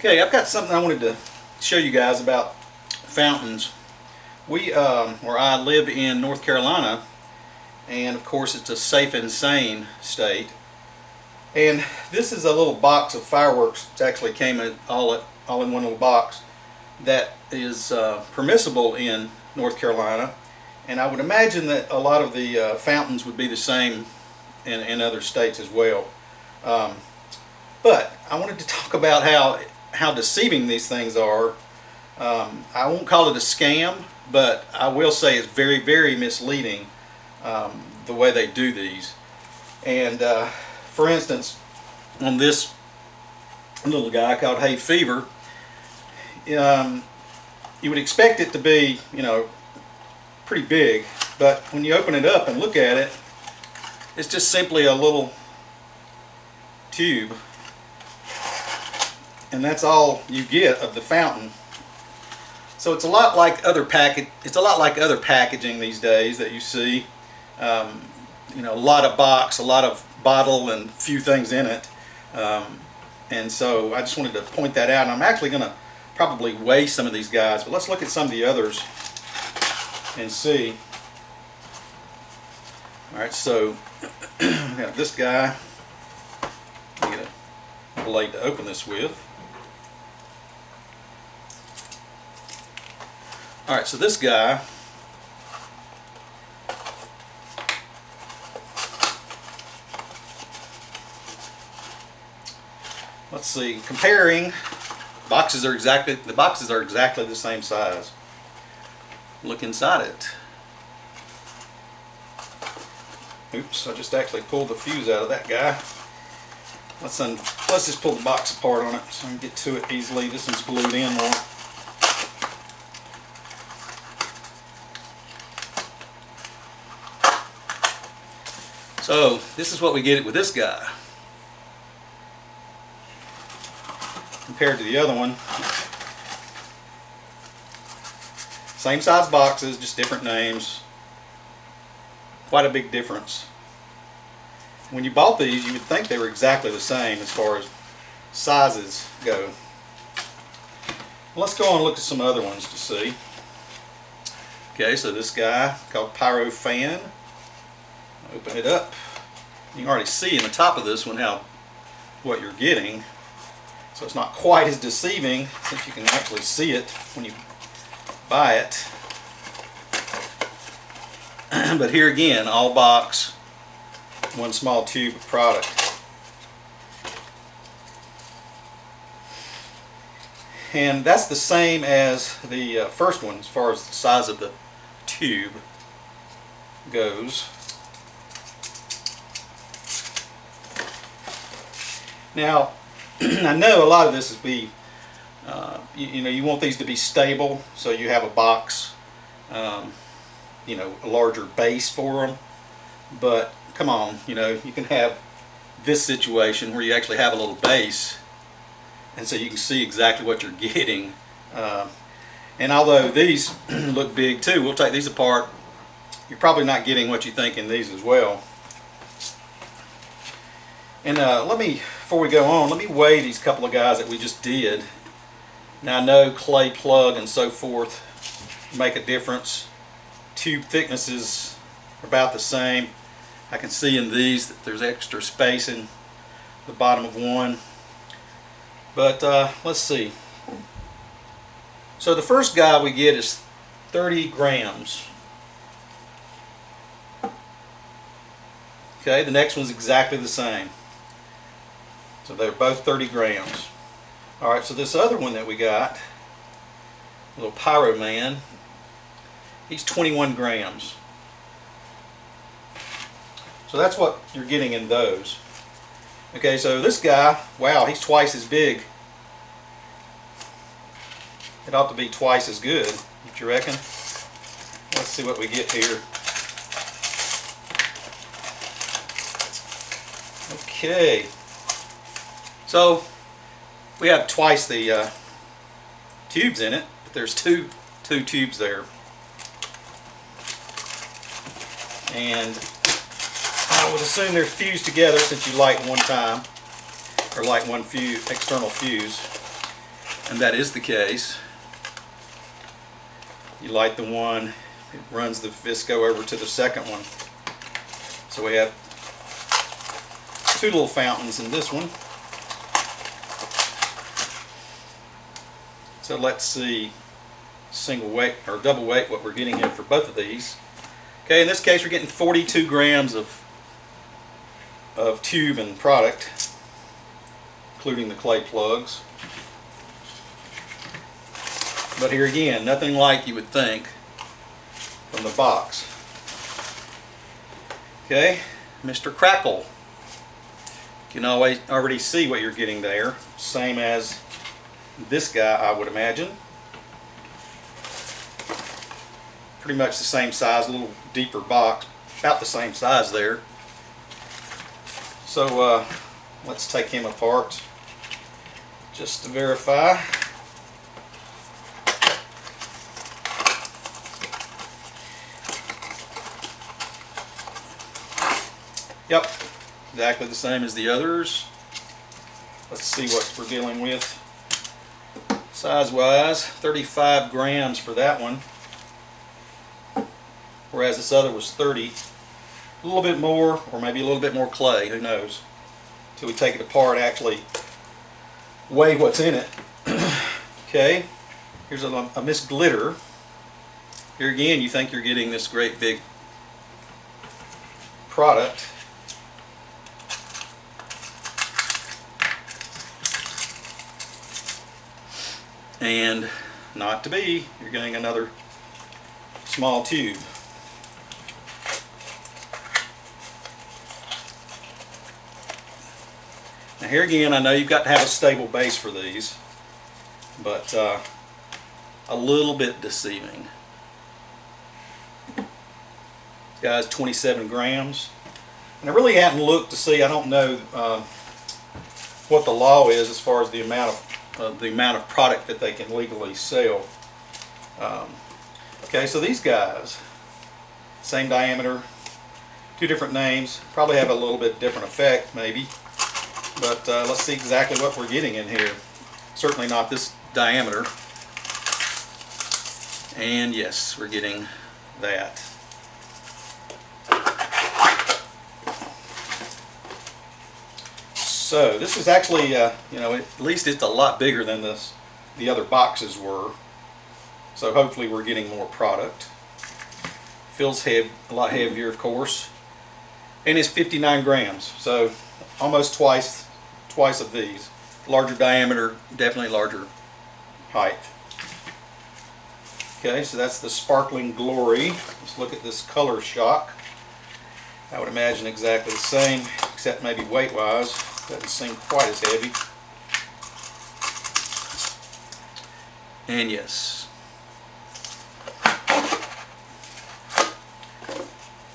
Okay, I've got something I wanted to show you guys about fountains. Where I live in North Carolina, and of course it's a safe and sane state. And this is a little box of fireworks. It actually came all in one little box that is permissible in North Carolina. And I would imagine that a lot of the fountains would be the same in other states as well. But I wanted to talk about how deceiving these things are. I won't call it a scam, but I will say it's very, very misleading the way they do these. And for instance, on this little guy called Hay Fever, you would expect it to be, pretty big, but when you open it up and look at it, it's just simply a little tube, and that's all you get of the fountain. So it's a lot like other packaging these days that you see. A lot of box, a lot of bottle, and few things in it. And so I just wanted to point that out. And I'm actually going to probably weigh some of these guys, but let's look at some of the others and see. All right, so we got this guy. Let me get a blade to open this with. All right, so this guy, let's see, comparing, the boxes are exactly the same size. Look inside it. Oops, I just actually pulled the fuse out of that guy. Let's just pull the box apart on it so I can get to it easily. This one's glued in more. So this is what we get with this guy compared to the other one. Same size boxes, just different names. Quite a big difference. When you bought these, you would think they were exactly the same as far as sizes go. Let's go on and look at some other ones to see. Okay, so this guy called Pyro Fan. Open it up. You can already see in the top of this one what you're getting. So it's not quite as deceiving since you can actually see it when you buy it. But here again, all box, one small tube of product. And that's the same as the first one as far as the size of the tube goes. Now, I know a lot of this is you want these to be stable, so you have a box, a larger base for them. But come on, you can have this situation where you actually have a little base, and so you can see exactly what you're getting. And although these look big too, we'll take these apart. You're probably not getting what you think in these as well. And before we go on, let me weigh these couple of guys that we just did. Now I know clay plug and so forth make a difference. Tube thicknesses are about the same. I can see in these that there's extra space in the bottom of one. But let's see. So the first guy we get is 30 grams. Okay, the next one's exactly the same. So they're both 30 grams. Alright, so this other one that we got, little Pyro Man, he's 21 grams. So that's what you're getting in those. Okay, so this guy, wow, he's twice as big. It ought to be twice as good, don't you reckon? Let's see what we get here. Okay. So we have twice the tubes in it, but there's two tubes there. And I would assume they're fused together since you light one time, or light one external fuse. and that is the case. You light the one, it runs the visco over to the second one. So we have two little fountains in this one. So let's see, single weight or double weight, what we're getting here for both of these. Okay, in this case we're getting 42 grams of tube and product, including the clay plugs. But here again, nothing like you would think from the box. Okay, Mr. Crackle. You can already see what you're getting there. Same as this guy, I would imagine. Pretty much the same size, a little deeper box, about the same size there. So let's take him apart just to verify. Yep, exactly the same as the others. Let's see what we're dealing with. Size wise, 35 grams for that one, whereas this other was 30. A little bit more, or maybe a little bit more clay, who knows, until we take it apart, actually weigh what's in it. Okay, here's a Miss Glitter. Here again, you think you're getting this great big product. And not to be, you're getting another small tube. Now here again, I know you've got to have a stable base for these, but a little bit deceiving. This guy's 27 grams. And I really haven't looked to see, I don't know what the law is as far as the amount of product that they can legally sell. Okay, so these guys, same diameter, two different names, probably have a little bit different effect maybe, but let's see exactly what we're getting in here. Certainly not this diameter, and yes, we're getting that. So this is actually, you know, at least it's a lot bigger than the other boxes were. So hopefully we're getting more product. Feels a lot heavier, of course, and it's 59 grams. So almost twice of these. Larger diameter, definitely larger height. Okay, so that's the Sparkling Glory. Let's look at this color shock. I would imagine exactly the same, except maybe weight-wise. Doesn't seem quite as heavy. And yes.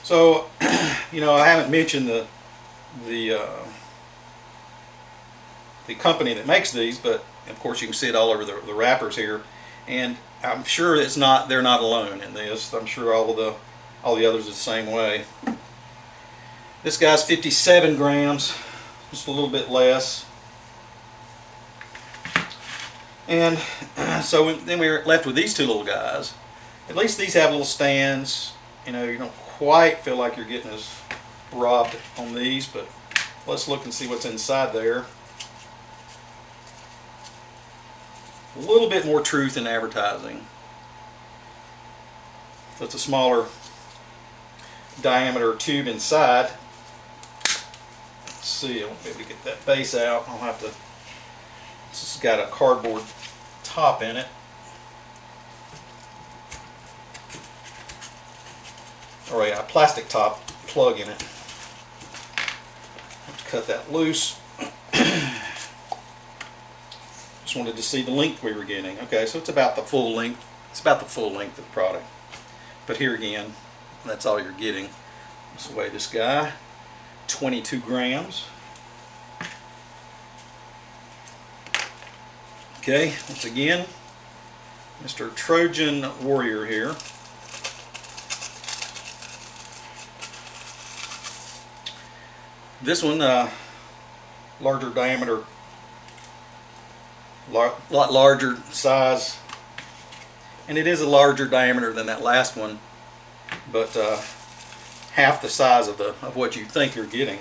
So, you know, I haven't mentioned the company that makes these, but of course you can see it all over the wrappers here. And I'm sure they're not alone in this. I'm sure all the others are the same way. This guy's 57 grams. Just a little bit less. And so then we're left with these two little guys. At least these have little stands. You know, you don't quite feel like you're getting as robbed on these, but let's look and see what's inside there. A little bit more truth in advertising. So it's a smaller diameter tube inside. See, I won't be able to get that base out. I'll have to. This has got a cardboard top in it, or a plastic top plug in it. Have to cut that loose. Just wanted to see the length we were getting. Okay, so it's about the full length. It's about the full length of the product. But here again, that's all you're getting. Let's weigh this guy. 22 grams. Okay, once again, Mr. Trojan Warrior here. This one, larger diameter lot larger size, and it is a larger diameter than that last one, but half the size of what you think you're getting.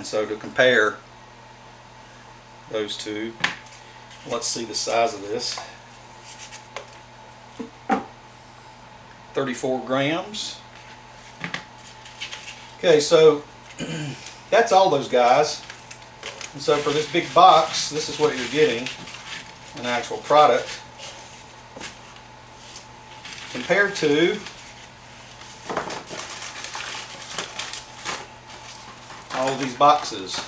So to compare those two, let's see the size of this. 34 grams. Okay, so that's all those guys. And so for this big box, this is what you're getting, an actual product, compared to all of these boxes.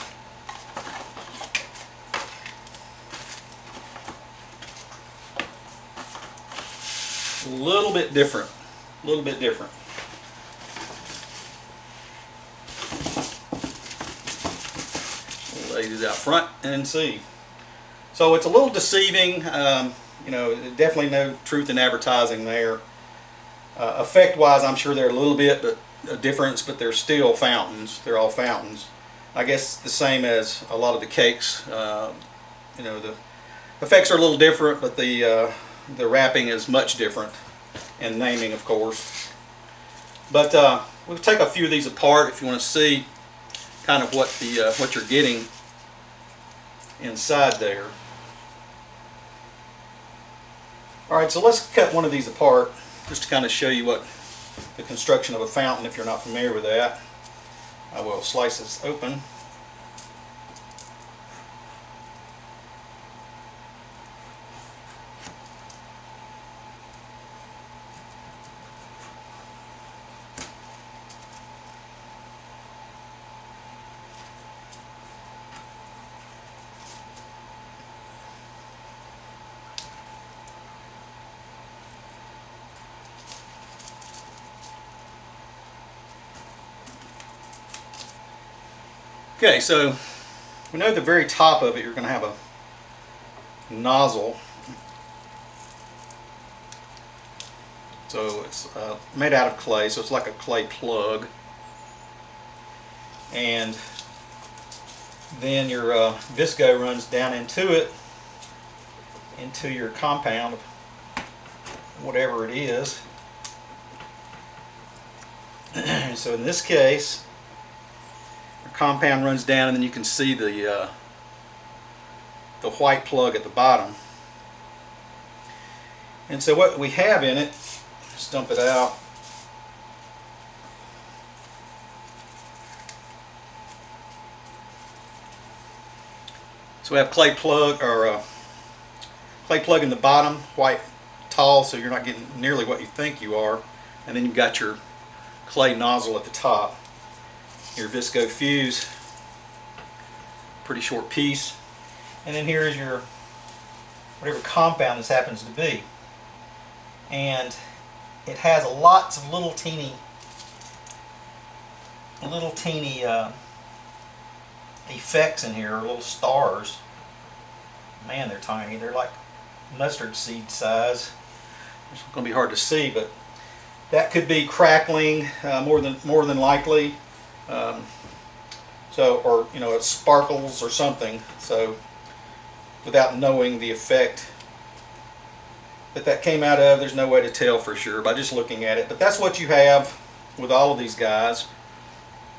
A little bit different. A little bit different. We'll lay these out front and see. So it's a little deceiving. You know, definitely no truth in advertising there. Effect-wise, I'm sure they're a little bit a difference, but they're still fountains. They're all fountains. I guess the same as a lot of the cakes. You know, the effects are a little different, but the wrapping is much different, and naming, of course. But we'll take a few of these apart if you want to see kind of what you're getting inside there. All right, so let's cut one of these apart just to kind of show you what the construction of a fountain, if you're not familiar with that. I will slice this open. Okay, so we know at the very top of it you're going to have a nozzle. So it's made out of clay, so it's like a clay plug. And then your visco runs down into it, into your compound, whatever it is. So in this case, compound runs down, and then you can see the white plug at the bottom. And so what we have in it, just dump it out. So we have clay plug, or clay plug in the bottom, white tall, so you're not getting nearly what you think you are. And then you've got your clay nozzle at the top. Your visco fuse, pretty short piece, and then here is your whatever compound this happens to be, and it has lots of little teeny effects in here, little stars. Man, they're tiny. They're like mustard seed size. It's going to be hard to see, but that could be crackling more than likely. Or you know, it sparkles or something. So without knowing the effect that came out of, there's no way to tell for sure by just looking at it. But that's what you have with all of these guys.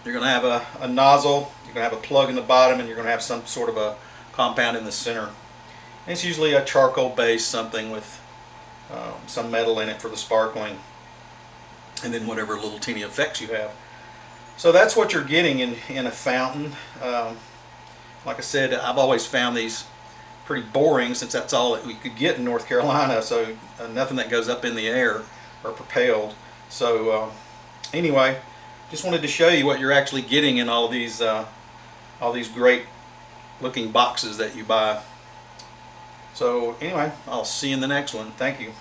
You're going to have a nozzle, you're going to have a plug in the bottom, and you're going to have some sort of a compound in the center. And it's usually a charcoal base, something with some metal in it for the sparkling, and then whatever little teeny effects you have. So that's what you're getting in a fountain. Like I said, I've always found these pretty boring, since that's all that we could get in North Carolina. So nothing that goes up in the air or propelled. So anyway, just wanted to show you what you're actually getting in all these great looking boxes that you buy. So anyway, I'll see you in the next one. Thank you.